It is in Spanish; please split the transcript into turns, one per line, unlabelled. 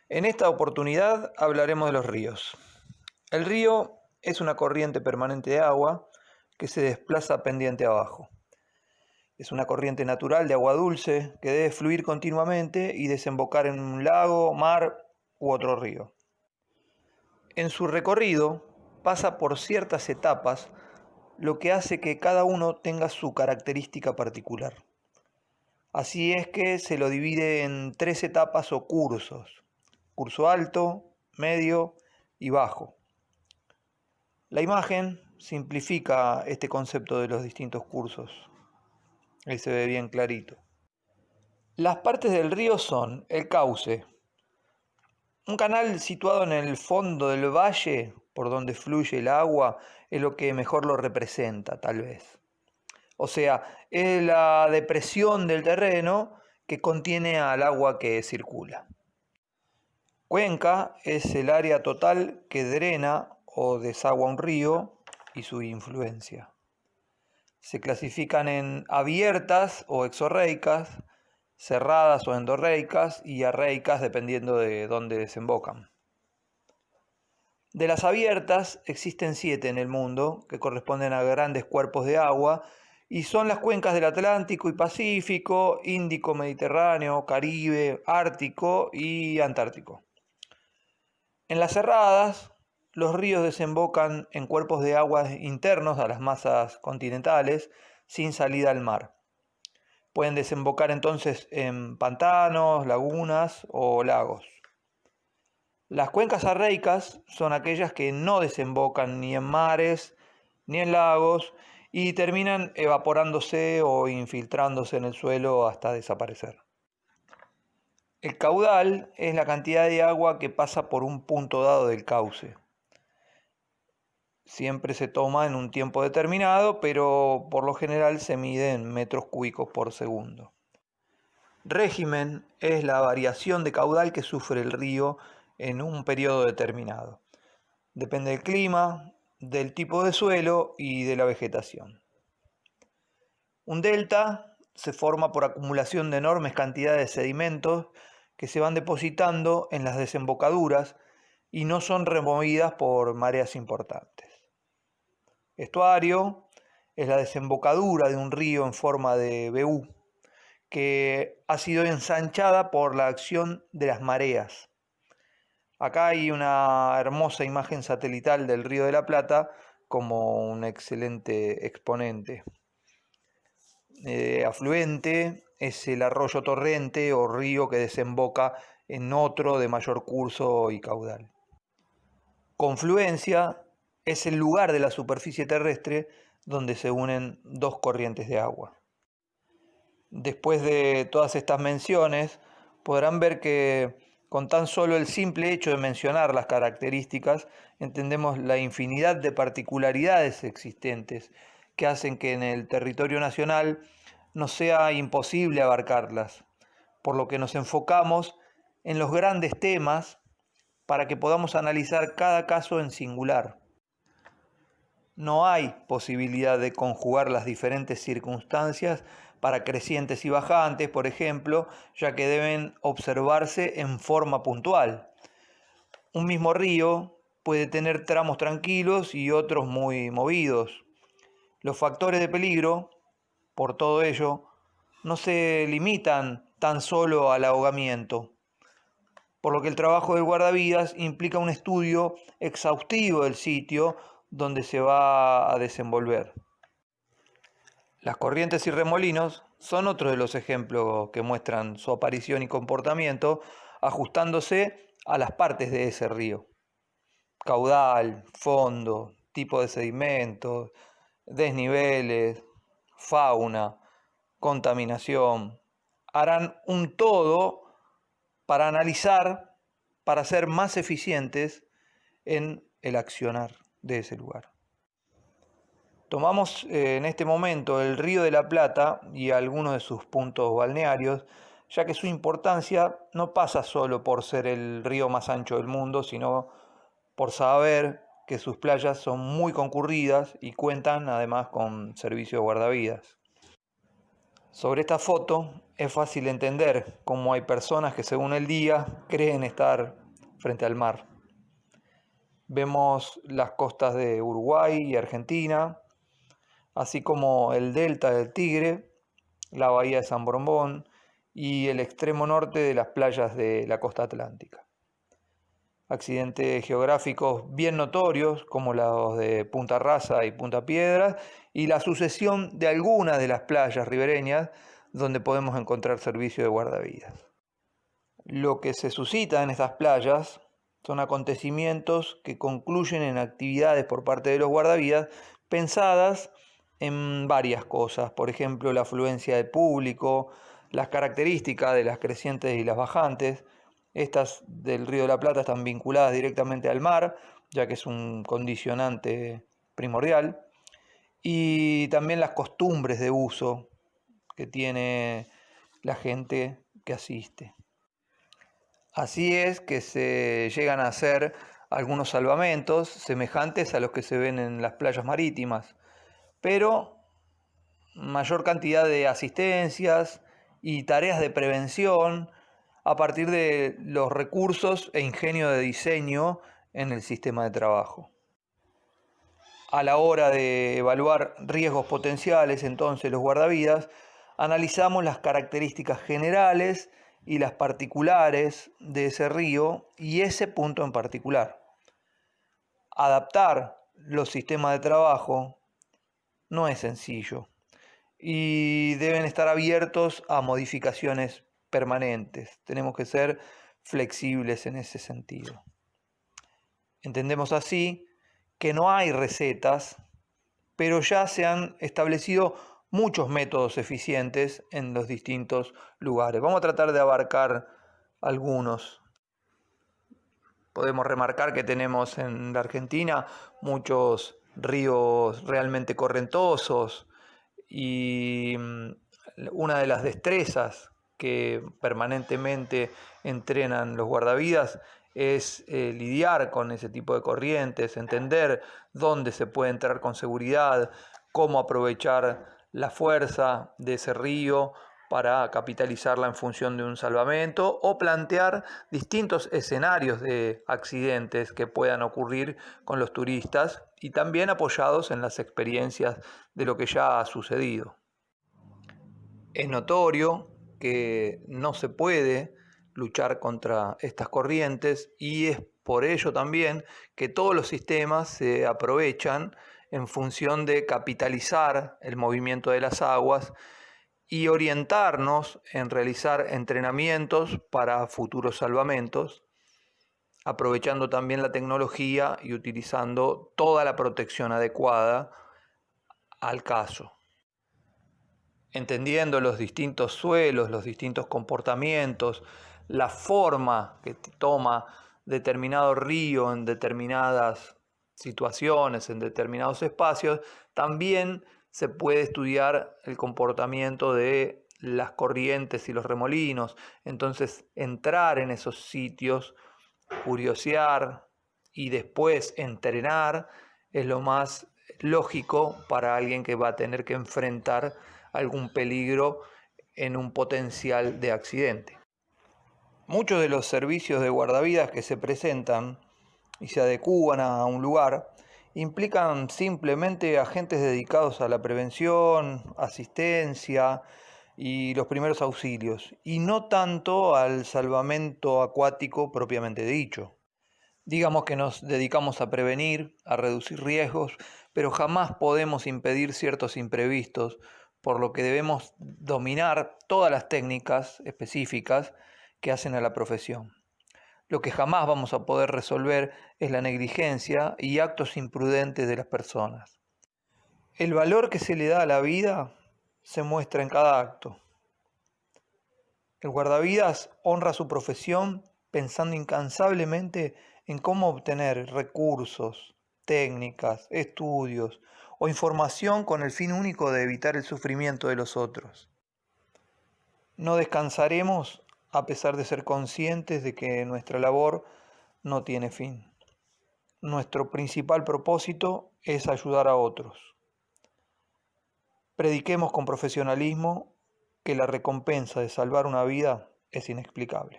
En esta oportunidad hablaremos de los ríos. El río es una corriente permanente de agua que se desplaza pendiente abajo. Es una corriente natural de agua dulce que debe fluir continuamente y desembocar en un lago, mar u otro río. En su recorrido pasa por ciertas etapas, lo que hace que cada uno tenga su característica particular. Así es que se lo divide en 3 etapas o cursos: curso alto, medio y bajo. La imagen simplifica este concepto de los distintos cursos. Ahí se ve bien clarito. Las partes del río son el cauce, un canal situado en el fondo del valle por donde fluye el agua, es lo que mejor lo representa, tal vez. O sea, es la depresión del terreno que contiene al agua que circula. Cuenca es el área total que drena o desagua un río y su influencia. Se clasifican en abiertas o exorreicas, cerradas o endorreicas y arreicas dependiendo de dónde desembocan. De las abiertas existen 7 en el mundo que corresponden a grandes cuerpos de agua y son las cuencas del Atlántico y Pacífico, Índico, Mediterráneo, Caribe, Ártico y Antártico. En las cerradas, los ríos desembocan en cuerpos de agua internos a las masas continentales sin salida al mar. Pueden desembocar entonces en pantanos, lagunas o lagos. Las cuencas arreicas son aquellas que no desembocan ni en mares ni en lagos y terminan evaporándose o infiltrándose en el suelo hasta desaparecer. El caudal es la cantidad de agua que pasa por un punto dado del cauce. Siempre se toma en un tiempo determinado, pero por lo general se mide en metros cúbicos por segundo. Régimen es la variación de caudal que sufre el río en un periodo determinado. Depende del clima, del tipo de suelo y de la vegetación. Un delta se forma por acumulación de enormes cantidades de sedimentos que se van depositando en las desembocaduras y no son removidas por mareas importantes. Estuario es la desembocadura de un río en forma de V que ha sido ensanchada por la acción de las mareas. Acá hay una hermosa imagen satelital del Río de la Plata como un excelente exponente. Afluente es el arroyo torrente o río que desemboca en otro de mayor curso y caudal. Confluencia es el lugar de la superficie terrestre donde se unen 2 corrientes de agua. Después de todas estas menciones, podrán ver que con tan solo el simple hecho de mencionar las características, entendemos la infinidad de particularidades existentes que hacen que en el territorio nacional nos sea imposible abarcarlas, por lo que nos enfocamos en los grandes temas para que podamos analizar cada caso en singular. No hay posibilidad de conjugar las diferentes circunstancias para crecientes y bajantes, por ejemplo, ya que deben observarse en forma puntual. Un mismo río puede tener tramos tranquilos y otros muy movidos. Los factores de peligro, por todo ello, no se limitan tan solo al ahogamiento, por lo que el trabajo del guardavidas implica un estudio exhaustivo del sitio donde se va a desenvolver. Las corrientes y remolinos son otro de los ejemplos que muestran su aparición y comportamiento ajustándose a las partes de ese río. Caudal, fondo, tipo de sedimentos, desniveles, fauna, contaminación, harán un todo para analizar, para ser más eficientes en el accionar de ese lugar. Tomamos en este momento el Río de la Plata y algunos de sus puntos balnearios, ya que su importancia no pasa solo por ser el río más ancho del mundo, sino por saber que sus playas son muy concurridas y cuentan además con servicio de guardavidas. Sobre esta foto es fácil entender cómo hay personas que según el día creen estar frente al mar. Vemos las costas de Uruguay y Argentina, así como el delta del Tigre, la bahía de San Borondón y el extremo norte de las playas de la costa atlántica. Accidentes geográficos bien notorios, como los de Punta Rasa y Punta Piedras, y la sucesión de algunas de las playas ribereñas donde podemos encontrar servicio de guardavidas. Lo que se suscita en estas playas son acontecimientos que concluyen en actividades por parte de los guardavidas pensadas en varias cosas, por ejemplo, la afluencia de público, las características de las crecientes y las bajantes. Estas del Río de la Plata están vinculadas directamente al mar, ya que es un condicionante primordial, y también las costumbres de uso que tiene la gente que asiste. Así es que se llegan a hacer algunos salvamentos semejantes a los que se ven en las playas marítimas, pero mayor cantidad de asistencias y tareas de prevención a partir de los recursos e ingenio de diseño en el sistema de trabajo. A la hora de evaluar riesgos potenciales, entonces los guardavidas, analizamos las características generales y las particulares de ese río y ese punto en particular. Adaptar los sistemas de trabajo no es sencillo y deben estar abiertos a modificaciones permanentes. Tenemos que ser flexibles en ese sentido. Entendemos así que no hay recetas, pero ya se han establecido muchos métodos eficientes en los distintos lugares. Vamos a tratar de abarcar algunos. Podemos remarcar que tenemos en la Argentina muchos ríos realmente correntosos y una de las destrezas que permanentemente entrenan los guardavidas es lidiar con ese tipo de corrientes, entender dónde se puede entrar con seguridad, cómo aprovechar la fuerza de ese río para capitalizarla en función de un salvamento o plantear distintos escenarios de accidentes que puedan ocurrir con los turistas y también apoyados en las experiencias de lo que ya ha sucedido. Es notorio que no se puede luchar contra estas corrientes y es por ello también que todos los sistemas se aprovechan en función de capitalizar el movimiento de las aguas y orientarnos en realizar entrenamientos para futuros salvamentos, aprovechando también la tecnología y utilizando toda la protección adecuada al caso. Entendiendo los distintos suelos, los distintos comportamientos, la forma que toma determinado río en determinadas situaciones, en determinados espacios, también se puede estudiar el comportamiento de las corrientes y los remolinos. Entonces, entrar en esos sitios, curiosear y después entrenar es lo más lógico para alguien que va a tener que enfrentar algún peligro en un potencial de accidente. Muchos de los servicios de guardavidas que se presentan y se adecúan a un lugar implican simplemente agentes dedicados a la prevención, asistencia y los primeros auxilios, y no tanto al salvamento acuático propiamente dicho. Digamos que nos dedicamos a prevenir, a reducir riesgos, pero jamás podemos impedir ciertos imprevistos, por lo que debemos dominar todas las técnicas específicas que hacen a la profesión. Lo que jamás vamos a poder resolver es la negligencia y actos imprudentes de las personas. El valor que se le da a la vida se muestra en cada acto. El guardavidas honra su profesión pensando incansablemente en cómo obtener recursos, técnicas, estudios o información con el fin único de evitar el sufrimiento de los otros. No descansaremos a pesar de ser conscientes de que nuestra labor no tiene fin. Nuestro principal propósito es ayudar a otros. Prediquemos con profesionalismo que la recompensa de salvar una vida es inexplicable.